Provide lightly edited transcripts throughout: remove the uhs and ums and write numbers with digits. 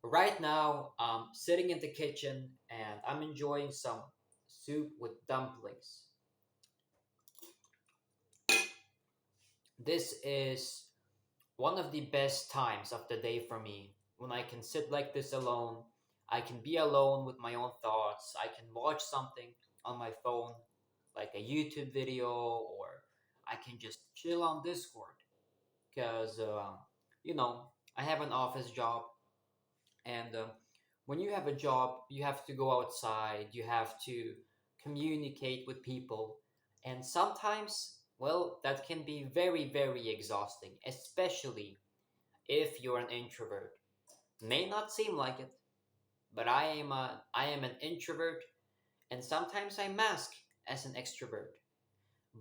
Right now, I'm sitting in the kitchen and I'm enjoying some soup with dumplings. This is one of the best times of the day for me when I can sit like this alone. I can be alone with my own thoughts. I can watch something on my phone, like a YouTube video, or I can just chill on Discord because, I have an office job. And when you have a job, you have to go outside, you have to communicate with people. And sometimes, well, that can be very, very exhausting, especially if you're an introvert. May not seem like it, but I am an introvert, and sometimes I mask as an extrovert.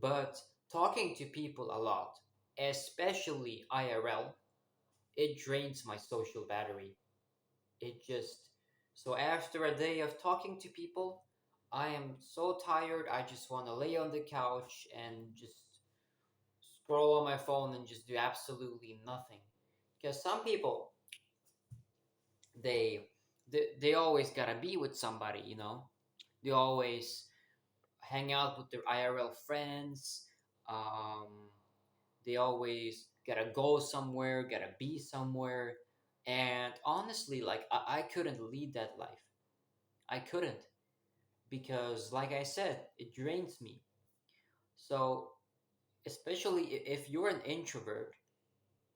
But talking to people a lot, especially IRL, it drains my social battery. It just so after a day of talking to people, I am so tired. I just want to lay on the couch and just scroll on my phone and just do absolutely nothing. Because some people, they, they always gotta be with somebody, you know. They always hang out with their IRL friends. Um, they always gotta go somewhere, gotta be somewhere. And honestly, like I couldn't lead that life. I couldn't because, like I said, it drains me. So, especially if you're an introvert,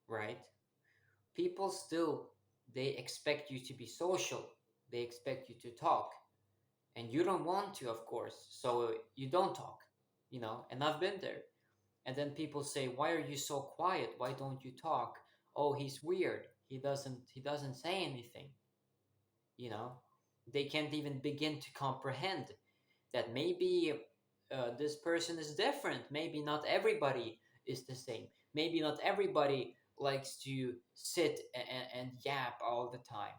right? People still they expect you to be social. They expect you to talk, and you don't want to, of course. So you don't talk, And I've been there. And then people say, "Why are you so quiet? Why don't you talk?" "Oh, he's weird. He doesn't say anything." You know, they can't even begin to comprehend that maybe this person is different. Maybe not everybody is the same. Maybe not everybody likes to sit and yap all the time.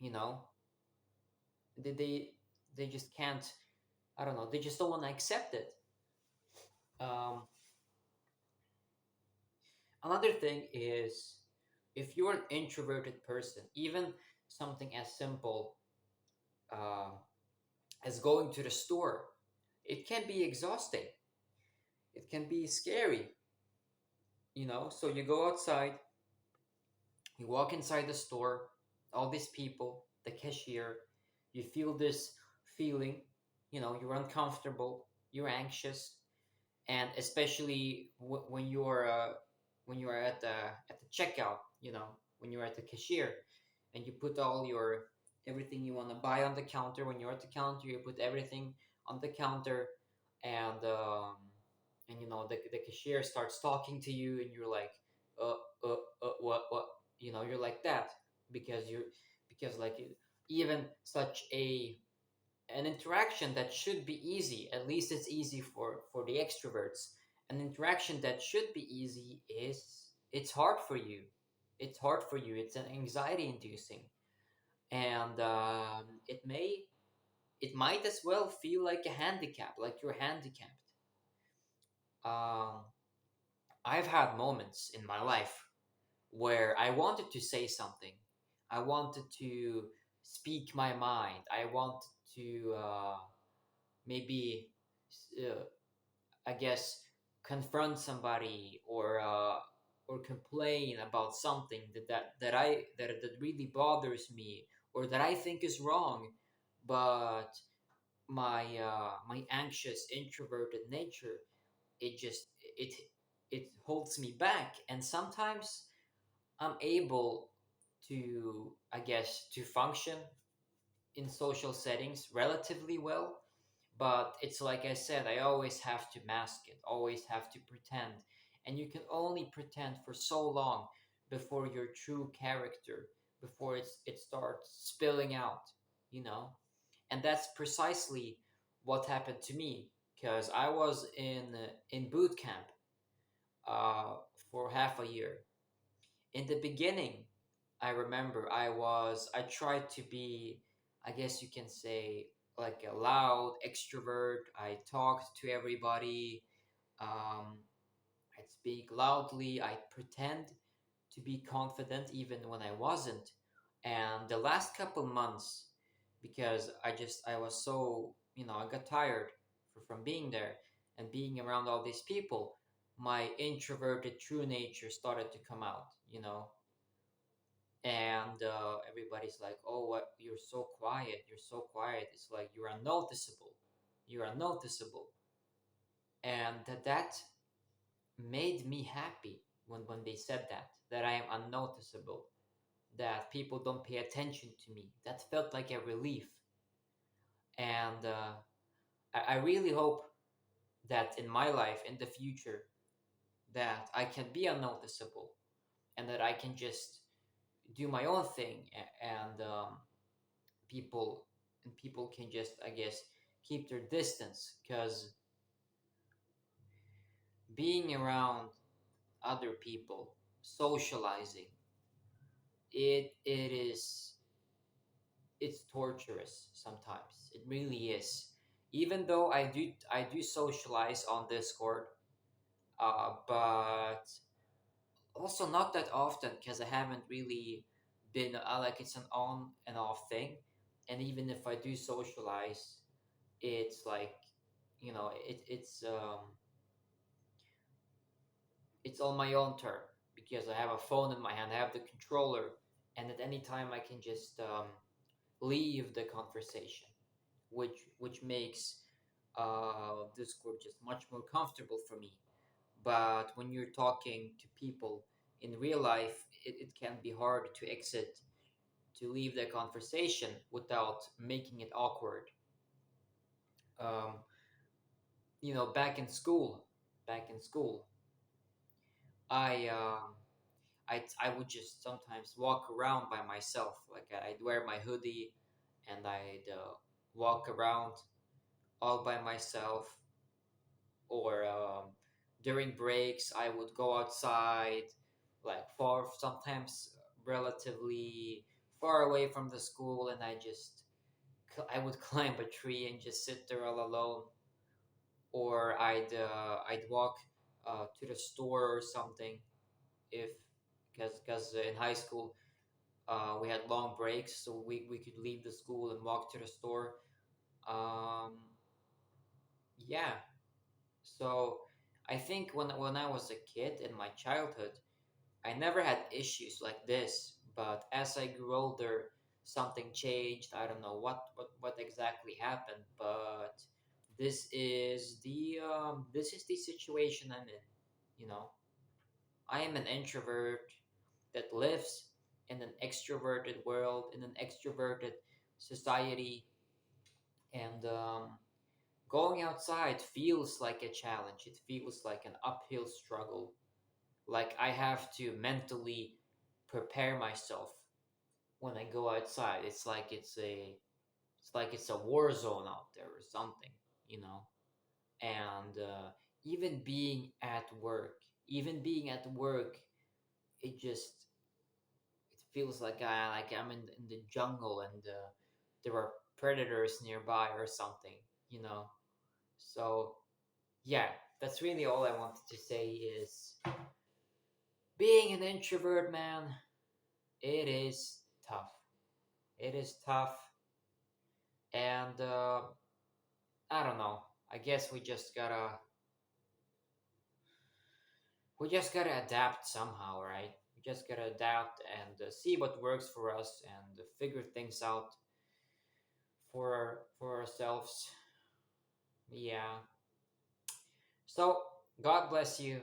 You know, they, they they just can't. I don't know. They just don't want to accept it. Um, Another thing is if you're an introverted person, even something as simple uh, as going to the store, it can be exhausting. It can be scary. So you go outside, you walk inside the store, all these people, the cashier, you feel this feeling, you're uncomfortable, you're anxious, and especially when you're at the checkout, when you're at the cashier, and you put all your everything you want to buy on the counter. When you're at the counter, you put everything on the counter, and the cashier starts talking to you, and you're like, uh, what, you're like that because like even such an interaction that should be easy, at least it's easy for the extroverts. An interaction that should be easy is it's hard for you. It's hard for you. It's an anxiety inducing, and it might as well feel like a handicap, like you're handicapped. Um, I've had moments in my life where I wanted to say something. I wanted to speak my mind. I wanted to maybe, uh, I guess, confront somebody or complain about something that really bothers me or that I think is wrong, but my anxious introverted nature it it holds me back, and sometimes I'm able to, I guess, to function in social settings relatively well. But it's like I said, I always have to mask it, always have to pretend. And you can only pretend for so long before your true character, before it starts spilling out, you know? And that's precisely what happened to me because I was in boot camp uh, for half a year. In the beginning, I remember I tried to be, I guess you can say, like a loud extrovert. I talked to everybody. Um, I'd speak loudly. I'd pretend to be confident even when I wasn't. And the last couple months, because I was so, I got tired from being there and being around all these people, my introverted true nature started to come out, and everybody's like, "Oh, what? You're so quiet. You're so quiet." It's like you're unnoticeable. You're unnoticeable, and that made me happy when they said that I am unnoticeable, that people don't pay attention to me. That felt like a relief, and I really hope that in my life in the future that I can be unnoticeable and that I can just do my own thing, and people people can just, I guess, keep their distance, because being around other people, socializing, it is it's torturous sometimes. It really is. Even though I do socialize on Discord, but also not that often because I haven't really been, like, it's an on and off thing. And even if I do socialize, it's like, it's on my own term, because I have a phone in my hand, I have the controller, and at any time I can just leave the conversation, which makes Discord just much more comfortable for me. But when you're talking to people in real life, it can be hard to exit, to leave the conversation without making it awkward. Um, back in school, I I would just sometimes walk around by myself. Like, I'd wear my hoodie and I'd walk around all by myself. Or during breaks, I would go outside, like far, sometimes relatively far away from the school, and I would climb a tree and just sit there all alone. Or I'd walk to the store or something, if because in high school we had long breaks, so we could leave the school and walk to the store. Um, yeah, so I think when I was a kid in my childhood, I never had issues like this. But as I grew older, something changed. I don't know what exactly happened, but this is the situation I'm in. You know, I am an introvert that lives in an extroverted world, in an extroverted society, and going outside feels like a challenge. It feels like an uphill struggle. Like, I have to mentally prepare myself when I go outside. It's like it's a war zone out there or something, you know. And even being at work, even being at work, it just it feels like I'm in the jungle, and there are predators nearby or something, you know. So yeah, that's really all I wanted to say. Is being an introvert, man, it is tough. It is tough, and I don't know. I guess we just gotta adapt somehow, right? We just gotta adapt and see what works for us, and figure things out for ourselves. Yeah. So God bless you.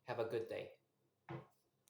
Have a good day.